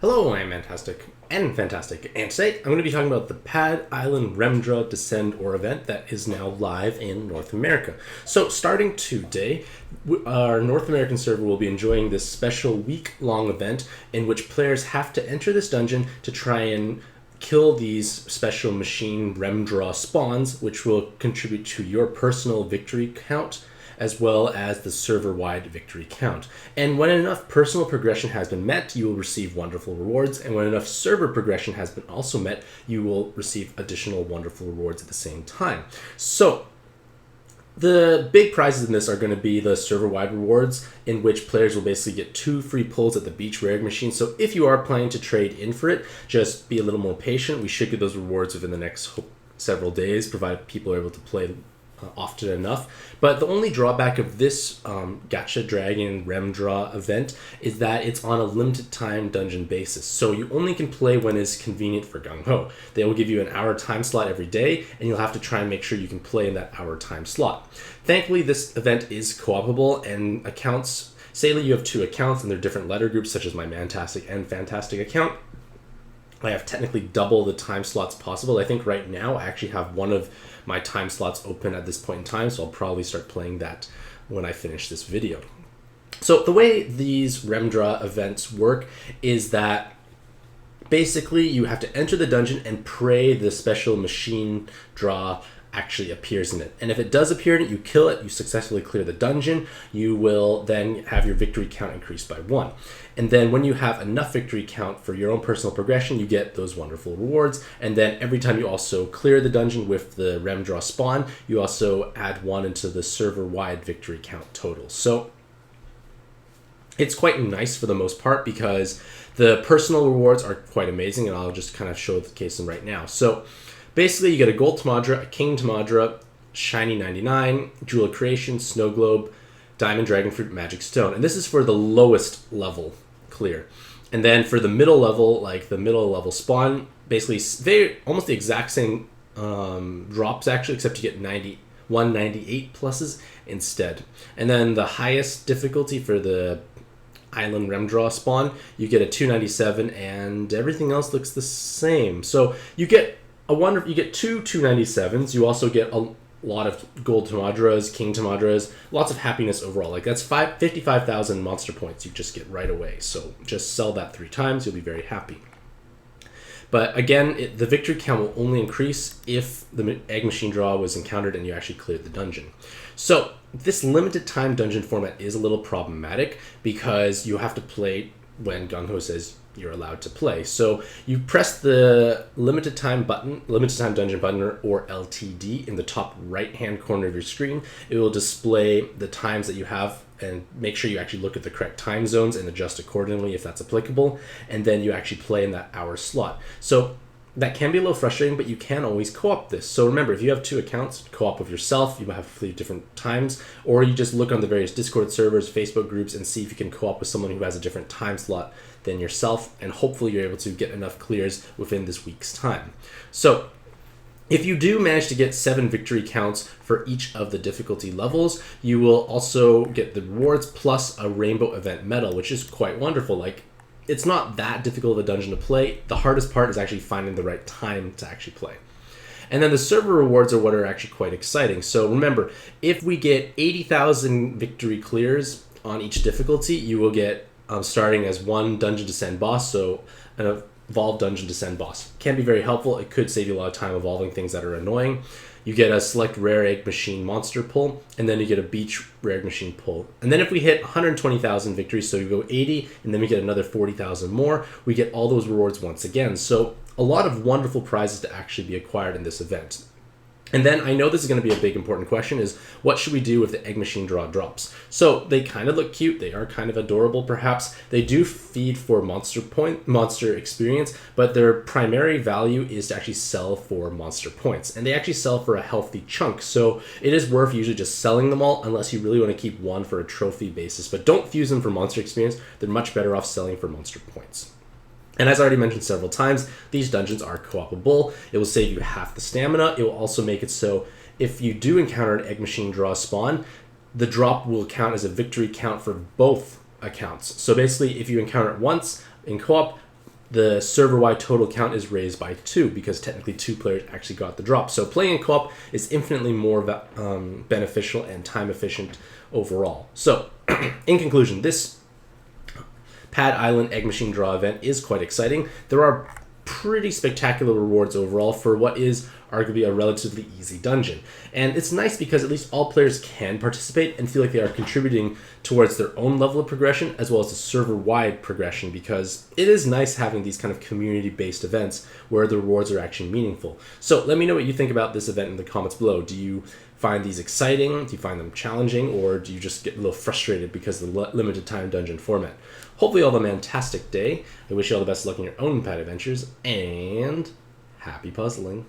Hello, I'm Fantastic and Fantastic, and today I'm going to be talking about the Pad Island Remdra Descend or event that is now live in North America. So, starting today, our North American server will be enjoying this special week-long event in which players have to enter this dungeon to try and kill these special machine Remdra spawns, which will contribute to your personal victory count as well as the server-wide victory count. And when enough personal progression has been met, you will receive wonderful rewards, and when enough server progression has been also met, you will receive additional wonderful rewards at the same time. So, the big prizes in this are going to be the server-wide rewards, in which players will basically get 2 free pulls at the Beach Rare machine. So if you are planning to trade in for it, just be a little more patient. We should get those rewards within the next several days, provided people are able to play often enough. But the only drawback of this Gacha Dragon Remdra event is that it's on a limited time dungeon basis. So you only can play when it's convenient for Gung Ho. They will give you an hour time slot every day, and you'll have to try and make sure you can play in that hour time slot. Thankfully, this event is co-opable, and accounts, say that you have 2 accounts and they're different letter groups, such as my Mantastic and Fantastic account, I have technically double the time slots possible. I think right now I actually have one of my time slots open at this point in time, so I'll probably start playing that when I finish this video. So the way these Remdra events work is that basically you have to enter the dungeon and pray the special machine draw actually appears in it. And if it does appear in it, you kill it, you successfully clear the dungeon, you will then have your victory count increased by 1. And then when you have enough victory count for your own personal progression, you get those wonderful rewards. And then every time you also clear the dungeon with the Remdra spawn, you also add 1 into the server-wide victory count total. So it's quite nice for the most part because the personal rewards are quite amazing, and I'll just kind of show the case in right now. So basically, you get a Gold Tamadra, a King Tamadra, Shiny 99, Jewel of Creation, Snow Globe, Diamond Dragon Fruit, Magic Stone. And this is for the lowest level clear. And then for the middle level, like the middle level spawn, basically almost the exact same drops actually, except you get 198 pluses instead. And then the highest difficulty for the Island Remdra spawn, you get a 297, and everything else looks the same. So you get you get 2 297s. You also get a lot of Gold Tamadras, King Tamadras, lots of happiness overall. Like that's 55,000 monster points you just get right away. So just sell that 3 times, you'll be very happy. But again, the victory count will only increase if the Egg Machine Draw was encountered and you actually cleared the dungeon. So this limited time dungeon format is a little problematic because you have to play when Gung Ho says you're allowed to play. So you press the limited time dungeon button, or LTD, in the top right hand corner of your screen. It will display the times that you have and make sure you actually look at the correct time zones and adjust accordingly if that's applicable, and then you actually play in that hour slot. So that can be a little frustrating, but you can always co-op this. So remember, if you have 2 accounts, co-op with yourself, you might have 3 different times, or you just look on the various Discord servers, Facebook groups, and see if you can co-op with someone who has a different time slot than yourself, and hopefully you're able to get enough clears within this week's time. So if you do manage to get 7 victory counts for each of the difficulty levels, you will also get the rewards plus a Rainbow Event medal, which is quite wonderful. Like, it's not that difficult of a dungeon to play. The hardest part is actually finding the right time to actually play. And then the server rewards are what are actually quite exciting. So remember, if we get 80,000 victory clears on each difficulty, you will get, starting as 1 Dungeon Descend boss, so an Evolved Dungeon Descend boss. Can be very helpful. It could save you a lot of time evolving things that are annoying. You get a Select Rare Egg Machine monster pull, and then you get a Beach Rare Machine pull. And then if we hit 120,000 victories, so you go 80, and then we get another 40,000 more, we get all those rewards once again. So a lot of wonderful prizes to actually be acquired in this event. And then I know this is going to be a big important question is, what should we do with the Egg Machine Draw drops? So they kind of look cute. They are kind of adorable, perhaps. They do feed for monster experience, but their primary value is to actually sell for monster points. And they actually sell for a healthy chunk. So it is worth usually just selling them all unless you really want to keep 1 for a trophy basis. But don't fuse them for monster experience. They're much better off selling for monster points. And as I already mentioned several times, these dungeons are co-opable. It will save you half the stamina. It will also make it so if you do encounter an Egg Machine Draw spawn, the drop will count as a victory count for both accounts. So basically, if you encounter it once in co-op, the server-wide total count is raised by 2 because technically 2 players actually got the drop. So playing in co-op is infinitely more beneficial and time efficient overall. So in conclusion, this Pad Island Egg Machine Draw event is quite exciting. There are pretty spectacular rewards overall for what is arguably a relatively easy dungeon. And it's nice because at least all players can participate and feel like they are contributing towards their own level of progression as well as the server-wide progression, because it is nice having these kind of community-based events where the rewards are actually meaningful. So let me know what you think about this event in the comments below. Do you find these exciting? Do you find them challenging? Or do you just get a little frustrated because of the limited time dungeon format? Hopefully you all have a fantastic day. I wish you all the best of luck in your own pad adventures, and happy puzzling.